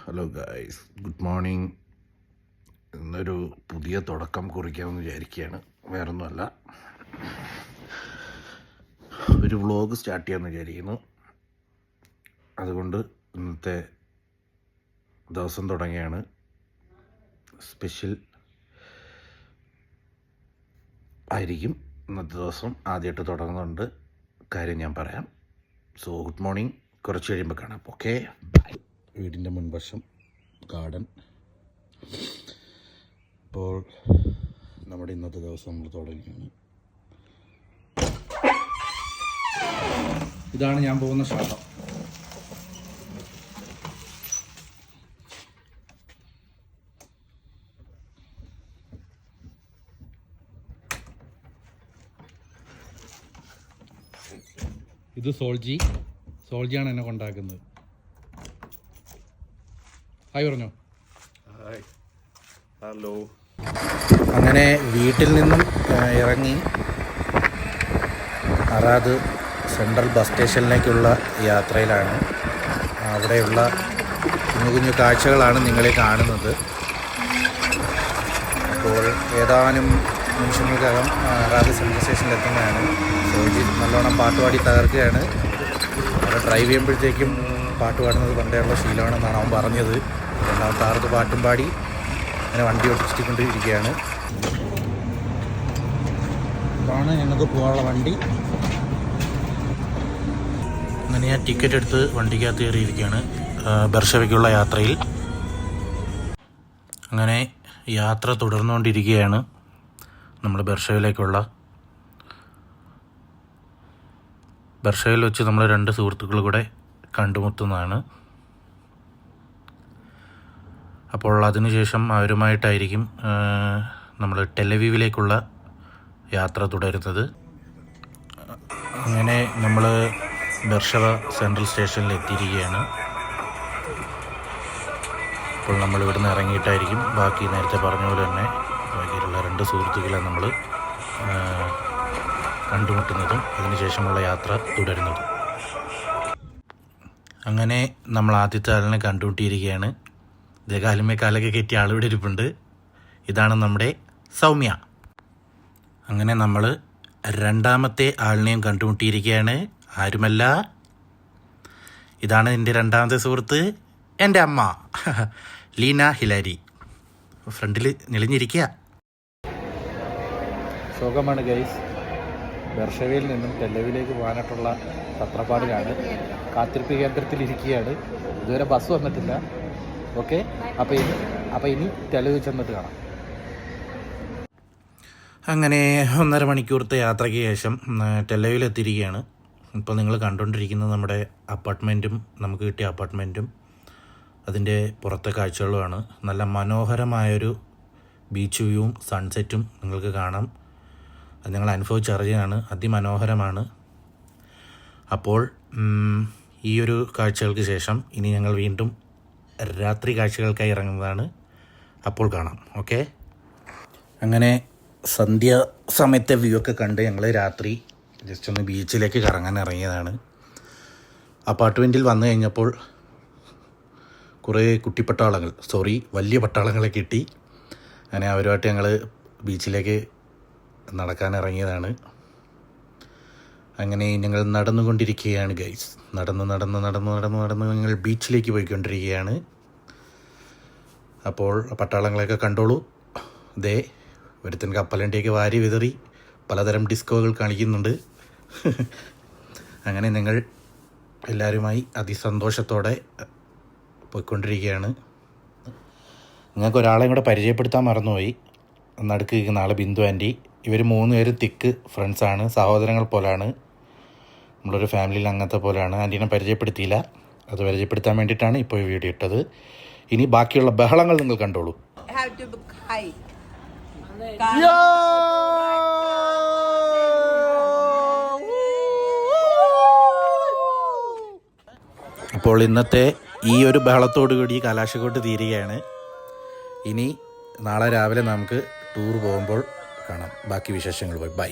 Hello guys, good morning. ഇന്നൊരു പുതിയ തുടക്കം കുറിക്കാമെന്ന് വിചാരിക്കുകയാണ്. വേറൊന്നുമല്ല, ഒരു വ്ളോഗ് സ്റ്റാർട്ട് ചെയ്യാമെന്ന് വിചാരിക്കുന്നു. അതുകൊണ്ട് ഇന്നത്തെ ദിവസം തുടങ്ങിയാണ്. സ്പെഷ്യൽ ആയിരിക്കും ഇന്നത്തെ ദിവസം. ആദ്യമായിട്ട് തുടങ്ങുന്നുണ്ട്, കാര്യം ഞാൻ പറയാം. സോ ഗുഡ് മോർണിംഗ്, കുറച്ച് കഴിയുമ്പോൾ കാണാം. Okay, bye. വീടിൻ്റെ മുൻവശം ഗാർഡൻ. അപ്പോൾ നമ്മുടെ ഇന്നത്തെ ദിവസം നമ്മൾ തുടങ്ങിയാണ്. ഇതാണ് ഞാൻ പോകുന്ന ശാഖ. ഇത് സോൾജിയാണ് എന്നെ കൊണ്ടാക്കുന്നത്. ഹായ് പറഞ്ഞോ. Hi, hello. അങ്ങനെ വീട്ടിൽ നിന്നും ഇറങ്ങി അറാദ് സെൻട്രൽ ബസ് സ്റ്റേഷനിലേക്കുള്ള യാത്രയിലാണ്. അവിടെയുള്ള കുഞ്ഞു കുഞ്ഞു കാഴ്ചകളാണ് നിങ്ങളെ കാണുന്നത്. അപ്പോൾ ഏതാനും നിമിഷങ്ങൾക്കകം അറാദ് സെൻട്രൽ സ്റ്റേഷനിലെത്തുന്നതാണ്. സോജി നല്ലോണം പാട്ടുപാടി തകർക്കുകയാണ്. അവിടെ ഡ്രൈവ് ചെയ്യുമ്പോഴത്തേക്കും പാട്ട് പാടുന്നത് പണ്ടേയുള്ള ശീലമാണെന്നാണ് അവൻ പറഞ്ഞത്. രണ്ടാമത്തെ ആർക്ക് പാട്ടും പാടി അങ്ങനെ വണ്ടി ഓടിച്ചിട്ടുകൊണ്ടിരിക്കുകയാണ്. ഇതാണ് ഞങ്ങൾക്ക് പോകാനുള്ള വണ്ടി. അങ്ങനെ ഞാൻ ടിക്കറ്റ് എടുത്ത് വണ്ടിക്കകത്ത് കയറിയിരിക്കുകയാണ് ബർഷവയ്ക്കുള്ള യാത്രയിൽ. അങ്ങനെ യാത്ര തുടർന്നുകൊണ്ടിരിക്കുകയാണ്. നമ്മൾ ബർഷവയിലേക്കുള്ള ബർഷവയിൽ വെച്ച് നമ്മൾ രണ്ട് സുഹൃത്തുക്കൾ കൂടെ കണ്ടുമുട്ടുന്നതാണ്. അപ്പോൾ അതിനുശേഷം അവരുമായിട്ടായിരിക്കും നമ്മൾ ടെലവീവിലേക്കുള്ള യാത്ര തുടരുന്നത്. അങ്ങനെ നമ്മൾ ബർഷവ സെൻട്രൽ സ്റ്റേഷനിൽ എത്തിയിരിക്കുകയാണ്. അപ്പോൾ നമ്മൾ ഇവിടുന്ന് ഇറങ്ങിയിട്ടായിരിക്കും ബാക്കി നേരത്തെ പറഞ്ഞ പോലെ തന്നെ ബാക്കിയുള്ള രണ്ട് സുഹൃത്തുക്കളെ നമ്മൾ കണ്ടുമുട്ടുന്നതും അതിനുശേഷമുള്ള യാത്ര തുടരുന്നതും. അങ്ങനെ നമ്മൾ ആദ്യത്തെ ആളിനെ കണ്ടുമുട്ടിയിരിക്കുകയാണ്. ഇതേ കാലുമേ കാലൊക്കെ കയറ്റിയ ആളിവിടെ ഇരിപ്പുണ്ട്. ഇതാണ് നമ്മുടെ സൗമ്യ. അങ്ങനെ നമ്മൾ രണ്ടാമത്തെ ആളിനെയും കണ്ടുമുട്ടിയിരിക്കുകയാണ്. ആരുമല്ല, ഇതാണ് എൻ്റെ രണ്ടാമത്തെ സുഹൃത്ത്, എൻ്റെ അമ്മ ലീന ഹിലാരി. ഫ്രണ്ടിൽ ഞെളിഞ്ഞിരിക്കുക. സുഖമാണ് ഗൈസ്. ബർഷവയിൽ നിന്നും ടെലവിലേക്ക് പോകാനായിട്ടുള്ള തത്രപ്പാടിലാണ്. കാത്തിരിപ്പ് കേന്ദ്രത്തിലിരിക്കുകയാണ്. ഇതുവരെ ബസ് വന്നിട്ടില്ല. ഓക്കെ, അപ്പോൾ ഇനി ടെലവി ചെന്നിട്ട് കാണാം. അങ്ങനെ 1.5 മണിക്കൂറത്തെ യാത്രയ്ക്ക് ശേഷം ടെലവിലെത്തിയിരിക്കുകയാണ്. ഇപ്പോൾ നിങ്ങൾ കണ്ടുകൊണ്ടിരിക്കുന്നത് നമ്മുടെ അപ്പാർട്ട്മെൻറ്റും നമുക്ക് കിട്ടിയ അപ്പാർട്ട്മെൻറ്റും അതിൻ്റെ പുറത്തെ കാഴ്ചകളുമാണ്. നല്ല മനോഹരമായൊരു ബീച്ച് വ്യൂവും സൺസെറ്റും നിങ്ങൾക്ക് കാണാം. അത് ഞങ്ങൾ അനുഭവിച്ചറിയാണ്. അതിമനോഹരമാണ്. അപ്പോൾ ഈ ഒരു കാഴ്ചകൾക്ക് ശേഷം ഇനി ഞങ്ങൾ വീണ്ടും രാത്രി കാഴ്ചകൾക്കായി ഇറങ്ങുന്നതാണ്. അപ്പോൾ കാണാം. ഓക്കെ, അങ്ങനെ സന്ധ്യ സമയത്തെ വ്യൂ ഒക്കെ കണ്ട് ഞങ്ങൾ രാത്രി ജസ്റ്റ് ഒന്ന് ബീച്ചിലേക്ക് കറങ്ങാൻ ഇറങ്ങിയതാണ്. അപ്പാർട്ട്മെൻറ്റിൽ വന്നു കഴിഞ്ഞപ്പോൾ കുറേ വലിയ പട്ടാളങ്ങളെ കിട്ടി. അങ്ങനെ അവരുമായിട്ട് ഞങ്ങൾ ബീച്ചിലേക്ക് നടക്കാൻ ഇറങ്ങിയതാണ്. അങ്ങനെ ഞങ്ങൾ നടന്നുകൊണ്ടിരിക്കുകയാണ് ഗൈസ്. നടന്ന് ഞങ്ങൾ ബീച്ചിലേക്ക് പോയിക്കൊണ്ടിരിക്കുകയാണ്. അപ്പോൾ പട്ടാളങ്ങളെയൊക്കെ കണ്ടോളൂ. ദേ ഒരുത്തൻ കപ്പലണ്ടിയൊക്കെ വാരി വിതറി പലതരം ഡിസ്കോകൾ കാണിക്കുന്നുണ്ട്. അങ്ങനെ ഞങ്ങൾ എല്ലാവരുമായി അതിസന്തോഷത്തോടെ പോയിക്കൊണ്ടിരിക്കുകയാണ്. നിങ്ങൾക്ക് ഒരാളെയും കൂടെ പരിചയപ്പെടുത്താൻ മറന്നുപോയി. നടുക്ക് നിൽക്കുന്ന ആൾ ബിന്ദു ആൻറ്റി. ഇവർ 3 പേരും തിക്ക് ഫ്രണ്ട്സാണ്, സഹോദരങ്ങൾ പോലാണ്. നമ്മളൊരു ഫാമിലിയിൽ അങ്ങനത്തെ പോലെയാണ്. ആൻറ്റീനെ പരിചയപ്പെടുത്തിയില്ല. അത് പരിചയപ്പെടുത്താൻ വേണ്ടിയിട്ടാണ് ഇപ്പോൾ ഈ വീഡിയോ ഇട്ടത്. ഇനി ബാക്കിയുള്ള ബഹളങ്ങൾ നിങ്ങൾ കണ്ടോളൂ. അപ്പോൾ ഇന്നത്തെ ഈ ഒരു ബഹളത്തോടുകൂടി കലാശക്കോട്ട് തീരുകയാണ്. ഇനി നാളെ രാവിലെ നമുക്ക് ടൂർ പോകുമ്പോൾ കാണാം. ബാക്കി വിശേഷങ്ങൾ പോയി. ബൈ.